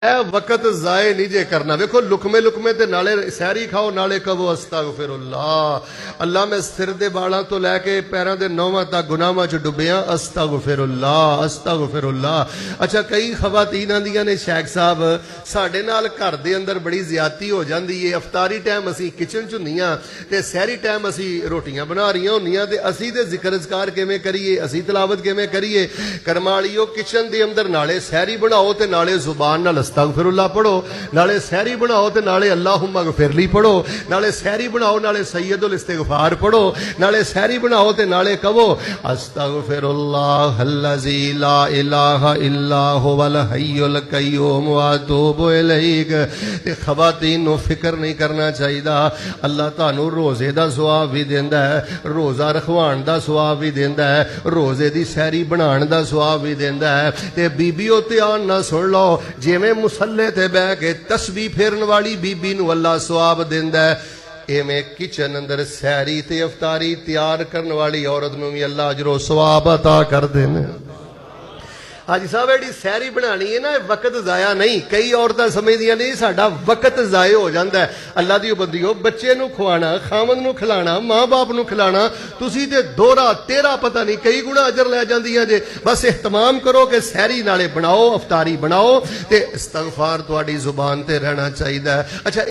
वक़्त ज़ाए नहीं जे करना। देखो लुकमे लुकमे ते नाले सैरी खाओ नाले कहो अस्तगफिरुल्लाह। अल्लाह मैं सिर दे बालों तो लैके पैरों दे नौवां तक गुनाहां च डुबिया अस्तगफिरुल्लाह अस्तगफिरुल्लाह। अच्छा कई खवातीन आंदियां ने शेख साहब साडे नाल घर दे अंदर बड़ी ज़्यादती हो जाती है। अफतारी टाइम असी किचन च हुंदियां ते सहरी टाइम असी रोटियां बना रही होंदियां ते असी ते जिक्र अज़कार किवें करिए, असी तिलावत किवें करिए। करमालियो किचन दे अंदर नाले सहरी बनाओ ते नाले जुबान नाल अस्तगफिरुल्लाह पढ़ो, नाले सहरी बनाओ ते नाले अल्लाहुम्मा गफिरली पढ़ो, नाले सहरी बनाओ नाले सैयदुल इस्तिगफार पढ़ो, नाले सहरी बनाओ ते नाले कहो अस्तगफिरुल्लाह अल्लज़ी ला इलाहा इल्ला हुवल हय्युल कय्यूम व अतूबु इलैक। ते खवातीन नूं फिक्र नहीं करना चाहिदा। अल्लाह तानू रोजे दा सवाब भी देंदा है, रोजा रखवाण दा सवाब भी देंदा है, रोजे दी सहरी बनाण दा सवाब भी देंदा है। ते बीबीओ ध्यान ना सुन लो, जिवें मुसल्ले ते बह के तस्बीह फेरन वाली बीबी नूं अल्लाह सवाब देंदा है, एवें किचन अंदर सहरी ते अफतारी तैयार करने वाली औरत नूं भी अल्लाह अजरो सवाब अता कर देने। हाजी साहब एडी सहरी बनानी है ना, वक्त जाया नहीं। कई औरतां समझदियां नहीं साडा वक्त जाया हो जाता है। अल्लाह दी बंदियो बच्चे नूं खवाना, खामद नूं खिलाना, मां बाप नूं खिलाना, तुसी ते दोहरा तेरा पता नहीं कई गुणा अजर लै जांदियां जे। बस एहतमाम करो कि सहरी नाले बनाओ, अफतारी बनाओ ते इस्तगफार तुहाडी जुबान ते रहना चाहिदा है। अच्छा